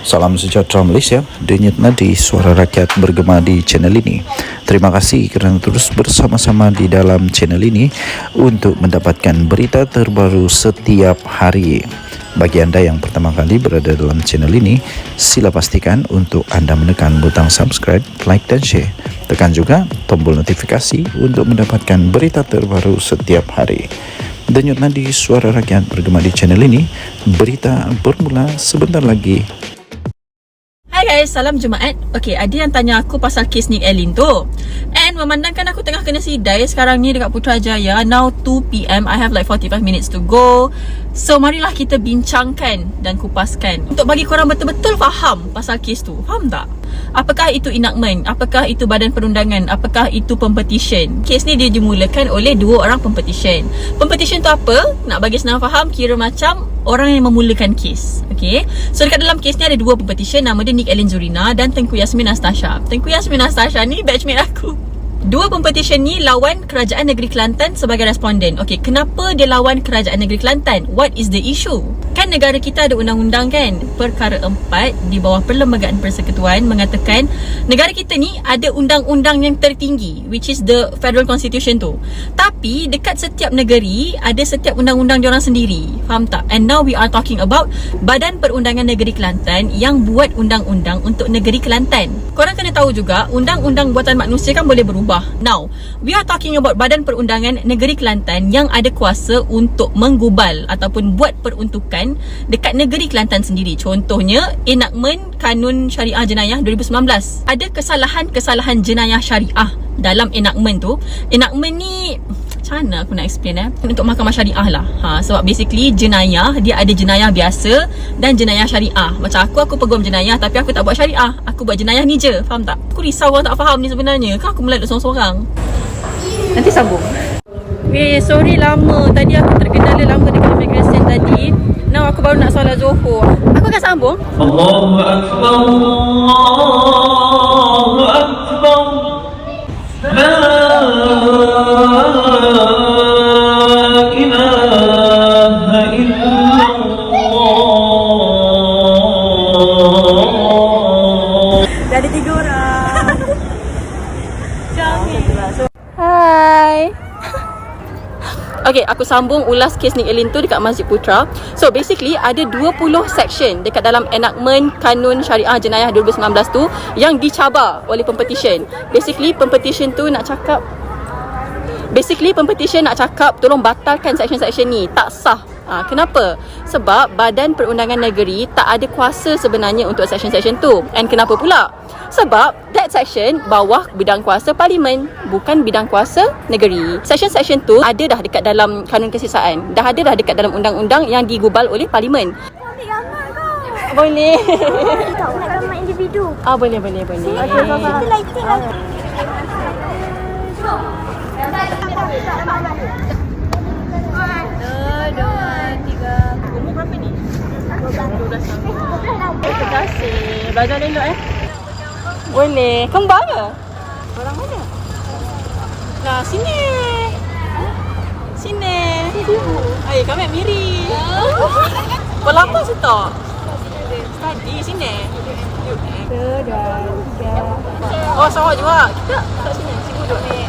Salam sejahtera Malaysia, denyut nadi suara rakyat bergema di channel ini. Terima kasih kerana terus bersama-sama di dalam channel ini untuk mendapatkan berita terbaru setiap hari. Bagi anda yang pertama kali berada dalam channel ini, sila pastikan untuk anda menekan butang subscribe, like dan share. Tekan juga tombol notifikasi untuk mendapatkan berita terbaru setiap hari. Denyut nadi suara rakyat bergema di channel ini, berita bermula sebentar lagi. Hai guys, salam Jumaat. Okay, ada yang tanya aku pasal kes Nick Elin tu. And memandangkan aku tengah kena sidai sekarang ni dekat Putrajaya. Now 2 PM, I have like 45 minutes to go. So marilah kita bincangkan dan kupaskan untuk bagi korang betul-betul faham pasal kes tu. Faham tak? Apakah itu enactment? Apakah itu badan perundangan? Apakah itu competition? Kes ni dia dimulakan oleh dua orang competition. Competition tu apa? Nak bagi senang faham, kira macam orang yang memulakan kes. Okay, so dekat dalam kes ni ada dua competition. Nama dia Nick Elin Zurina dan Tengku Yasmin Nastasha. Tengku Yasmin Nastasha ni batchmate aku. Dua competition ni lawan Kerajaan Negeri Kelantan sebagai responden. Okay, kenapa dia lawan Kerajaan Negeri Kelantan? What is the issue? Kan negara kita ada undang-undang kan? Perkara 4 di bawah Perlembagaan Persekutuan mengatakan negara kita ni ada undang-undang yang tertinggi, which is the Federal Constitution tu. Tapi dekat setiap negeri ada setiap undang-undang diorang sendiri. Faham tak? And now we are talking about Badan Perundangan Negeri Kelantan yang buat undang-undang untuk Negeri Kelantan. Korang kena tahu juga, undang-undang buatan manusia kan boleh berubah. Now, we are talking about Badan Perundangan Negeri Kelantan yang ada kuasa untuk menggubal ataupun buat peruntukan dekat negeri Kelantan sendiri. Contohnya, enactment Kanun Syariah Jenayah 2019. Ada kesalahan-kesalahan jenayah syariah dalam enactment tu. Enactment ni macam mana aku nak explain untuk mahkamah syariah lah. Sebab basically jenayah, dia ada jenayah biasa dan jenayah syariah. Macam aku peguam jenayah tapi aku tak buat syariah. Aku buat jenayah ni je. Faham tak? Aku risau orang tak faham ni sebenarnya. Kan aku melalut seorang-seorang. Nanti sambung. Sorry lama. Tadi aku terkendala lama dekat immigration tadi. Now aku baru nak solat Zuhur. Aku akan sambung. Allahu Akbar, Allahu Akbar. La ilaha illallah. Dah ada 3 orang. Hai. Okay, aku sambung ulas kes Nick Elin tu dekat Masjid Putra. So basically ada 20 section dekat dalam enactment Kanun Syariah Jenayah 2019 tu yang dicabar oleh competition. Basically competition nak cakap tolong batalkan section-section ni. Tak sah. Kenapa? Sebab Badan Perundangan Negeri tak ada kuasa sebenarnya untuk section-section tu. And kenapa pula? Sebab that section bawah bidang kuasa parlimen, bukan bidang kuasa negeri. Section-section tu ada dah dekat dalam kanun kesisaan. Dah ada dah dekat dalam undang-undang yang digubal oleh parlimen. Ambil gambar kau. Boleh. Tak nak gambar individu. Boleh. Kita lighting lah. Umur berapa ni? 12 tahun. Terima kasih. Belajar elok Boleh. Kembar ke? Orang mana? Nah, sini. Ayo, kami miri. Berapa setok? Tadi sini. Oh, sawak juga. Kita kat sini. Sibuk duduk ni.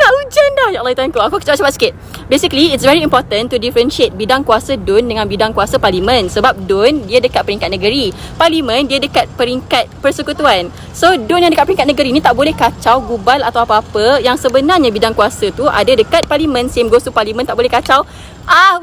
Nak hujan dah. Ya Allah, tuanku. Aku cepat sikit. Basically, it's very important to differentiate bidang kuasa DUN dengan bidang kuasa parlimen. Sebab DUN, dia dekat peringkat negeri. Parlimen, dia dekat peringkat persekutuan. So, DUN yang dekat peringkat negeri ni tak boleh kacau, gubal atau apa-apa. Yang sebenarnya bidang kuasa tu ada dekat parlimen. Same goes to parlimen, tak boleh kacau.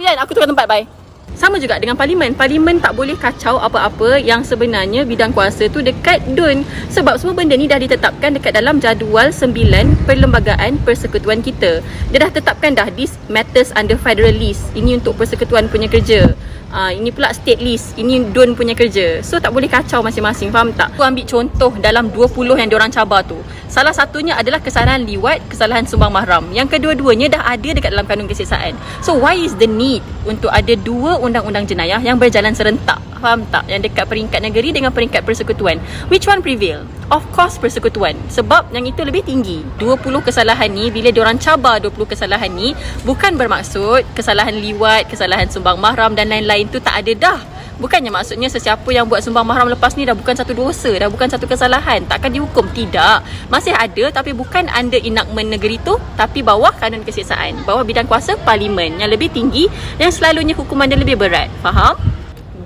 Hujan, aku tukar tempat, bye. Sama juga dengan parlimen. Parlimen tak boleh kacau apa-apa yang sebenarnya bidang kuasa tu dekat DUN. Sebab semua benda ni dah ditetapkan dekat dalam jadual 9 Perlembagaan Persekutuan kita. Dia dah tetapkan dah, this matters under federal list. Ini untuk persekutuan punya kerja. Ini pula state list. Ini DUN punya kerja. So tak boleh kacau masing-masing. Faham tak? Aku ambil contoh dalam 20 yang diorang cabar tu. Salah satunya adalah kesalahan liwat, kesalahan sumbang mahram. Yang kedua-duanya dah ada dekat dalam kanun kesiksaan. So why is the need untuk ada dua undang-undang jenayah yang berjalan serentak? Faham tak? Yang dekat peringkat negeri dengan peringkat persekutuan. Which one prevail? Of course persekutuan. Sebab yang itu lebih tinggi. 20 kesalahan ni, bila diorang cabar 20 kesalahan ni, bukan bermaksud kesalahan liwat, kesalahan sumbang mahram dan lain-lain tu tak ada dah. Bukannya maksudnya sesiapa yang buat sumbang mahram lepas ni dah bukan satu dosa, dah bukan satu kesalahan, takkan dihukum. Tidak, masih ada, tapi bukan under enactment negeri tu, tapi bawah kanun kesiasaan, bawah bidang kuasa parlimen yang lebih tinggi, yang selalunya hukuman dia lebih berat. Faham?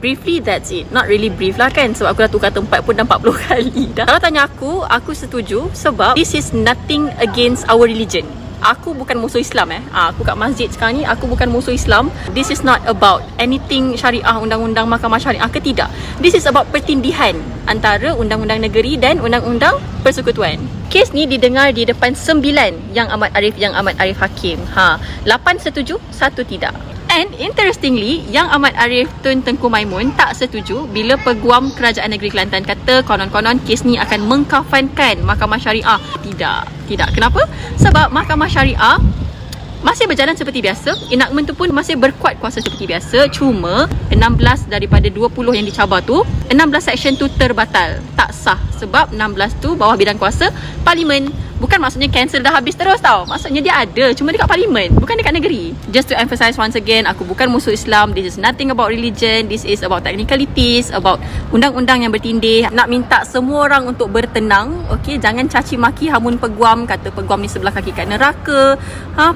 Briefly, that's it. Not really brief lah kan, sebab aku dah tukar tempat pun dah 40 kali dah. Kalau tanya aku setuju sebab this is nothing against our religion. Aku bukan musuh Islam aku kat masjid sekarang ni, aku bukan musuh Islam. This is not about anything syariah, undang-undang mahkamah syariah ke tidak. This is about pertindihan antara undang-undang negeri dan undang-undang persekutuan. Kes ni didengar di depan 9 Yang Amat Arif Hakim. 8 setuju, 1 tidak. And interestingly, Yang Amat Arif Tun Tengku Maimun tak setuju bila Peguam Kerajaan Negeri Kelantan kata konon-konon kes ni akan mengkafankan Mahkamah Syariah. Tidak. Kenapa? Sebab Mahkamah Syariah masih berjalan seperti biasa. Enactment tu pun masih berkuat kuasa seperti biasa. Cuma 16 daripada 20 yang dicabar tu, 16 section tu terbatal, tak sah. Sebab 16 tu bawah bidang kuasa parlimen. Bukan maksudnya cancel dah habis terus tau. Maksudnya dia ada, cuma dekat parlimen, bukan dekat negeri. Just to emphasize once again, aku bukan musuh Islam. This is nothing about religion. This is about technicalities, about undang-undang yang bertindih. Nak minta semua orang untuk bertenang. Okay, jangan caci maki hamun peguam, kata peguam ni sebelah kaki kat neraka.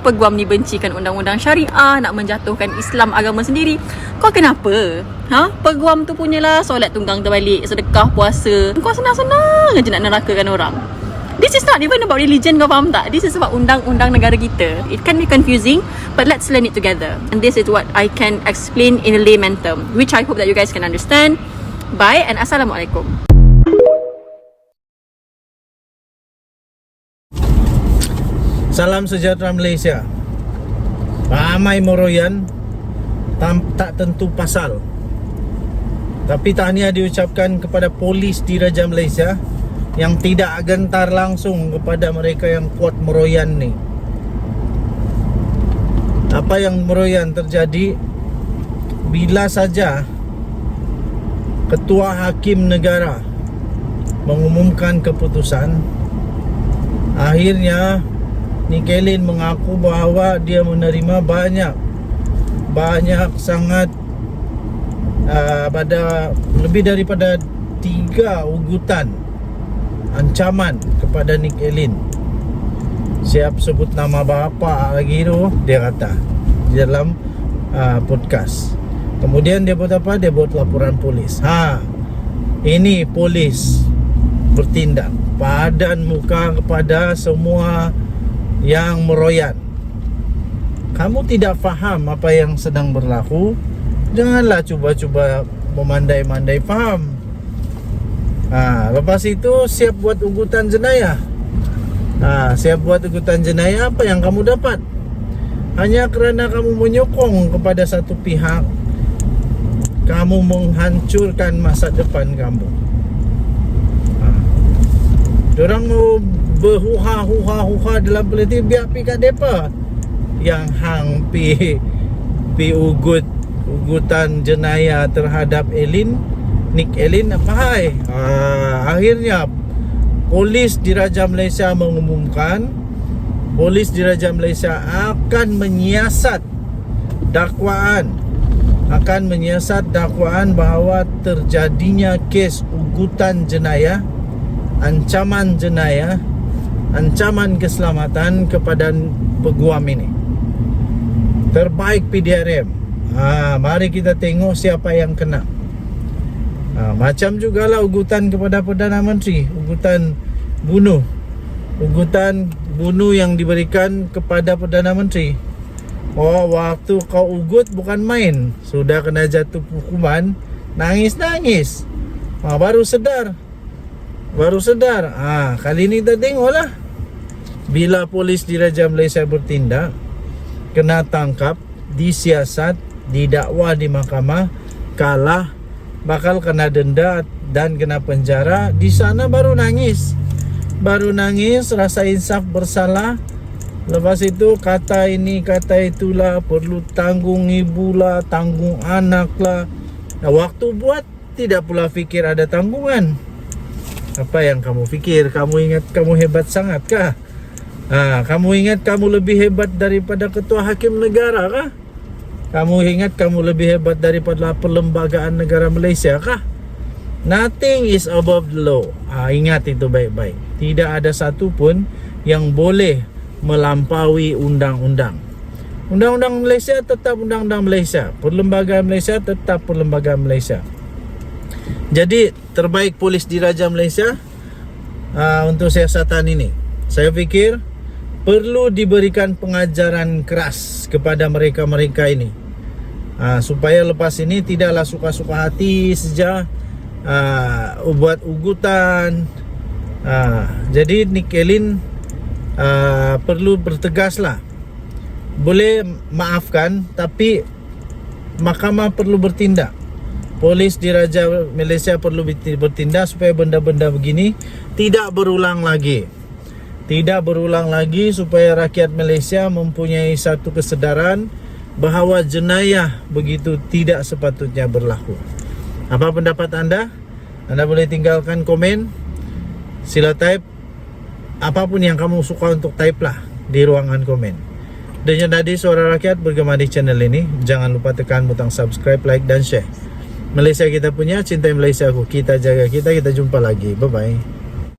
Peguam ni bencikan undang-undang syariah, nak menjatuhkan Islam agama sendiri. Kau kenapa? Peguam tu punyalah solat tunggang terbalik, sedekah, puasa. Kau senang-senang je nak nerakakan orang. This is not even about religion, kau faham tak? This is about undang-undang negara kita. It can be confusing, but let's learn it together. And this is what I can explain in a layman term, which I hope that you guys can understand. Bye and Assalamualaikum. Salam sejahtera Malaysia. Ramai meroyan tak tentu pasal. Tapi tahniah diucapkan kepada polis Diraja Malaysia yang tidak gentar langsung kepada mereka yang kuat meroyan ni. Apa yang meroyan terjadi bila saja Ketua Hakim Negara mengumumkan keputusan, akhirnya Nick Elin mengaku bahawa dia menerima banyak sangat pada lebih daripada 3 ugutan ancaman kepada Nick Elin. Siap sebut nama bapa lagi tu, dia kata di dalam podcast. Kemudian dia buat apa? Dia buat laporan polis. Ini polis bertindak padan muka kepada semua yang meroyan. Kamu tidak faham apa yang sedang berlaku, janganlah cuba-cuba memandai-mandai faham. Lepas itu siap buat ugutan jenayah. Siap buat ugutan jenayah. Apa yang kamu dapat? Hanya kerana kamu menyokong kepada satu pihak, kamu menghancurkan masa depan kamu. Diorang mau berhuha-huha dalam politik, biar pi kat depa yang hang pi ugutan jenayah terhadap Nick Elin apa hai? Akhirnya polis Diraja Malaysia mengumumkan, polis Diraja Malaysia akan menyiasat dakwaan bahawa terjadinya kes ugutan jenayah, ancaman jenayah, ancaman keselamatan kepada peguam ini. Terbaik PDRM. Mari kita tengok siapa yang kena. Macam jugalah ugutan kepada Perdana Menteri, ugutan bunuh yang diberikan kepada Perdana Menteri. Waktu kau ugut bukan main, sudah kena jatuh hukuman, nangis. Baru sedar. Kali ni kita tengoklah, bila polis Diraja Malaysia bertindak, kena tangkap, disiasat, didakwa di mahkamah, kalah, bakal kena denda dan kena penjara. Di sana baru nangis, rasa insaf bersalah. Lepas itu kata ini kata itulah, perlu tanggung ibu lah, tanggung anak lah. Waktu buat tidak pula fikir ada tanggungan. Apa yang kamu fikir? Kamu ingat kamu hebat sangat kah? Kamu ingat kamu lebih hebat daripada Ketua Hakim Negara kah? Kamu ingat kamu lebih hebat daripada perlembagaan negara Malaysia kah? Nothing is above the law. Ingat itu baik-baik. Tidak ada satu pun yang boleh melampaui undang-undang. Undang-undang Malaysia tetap undang-undang Malaysia. Perlembagaan Malaysia tetap perlembagaan Malaysia. Jadi terbaik polis diraja Malaysia untuk siasatan ini. Saya fikir perlu diberikan pengajaran keras kepada mereka-mereka ini, supaya lepas ini tidaklah suka-suka hati saja buat ugutan. Jadi Nick Elin perlu bertegaslah. Boleh maafkan, tapi mahkamah perlu bertindak. Polis diraja Malaysia perlu bertindak supaya benda-benda begini tidak berulang lagi. Tidak berulang lagi, supaya rakyat Malaysia mempunyai satu kesedaran bahawa jenayah begitu tidak sepatutnya berlaku. Apa pendapat anda? Anda boleh tinggalkan komen. Sila type apapun yang kamu suka untuk type lah di ruangan komen. Dan tadi Suara Rakyat bergema di channel ini. Jangan lupa tekan butang subscribe, like dan share. Malaysia kita punya, cintai Malaysia aku. Kita jaga kita jumpa lagi. Bye bye.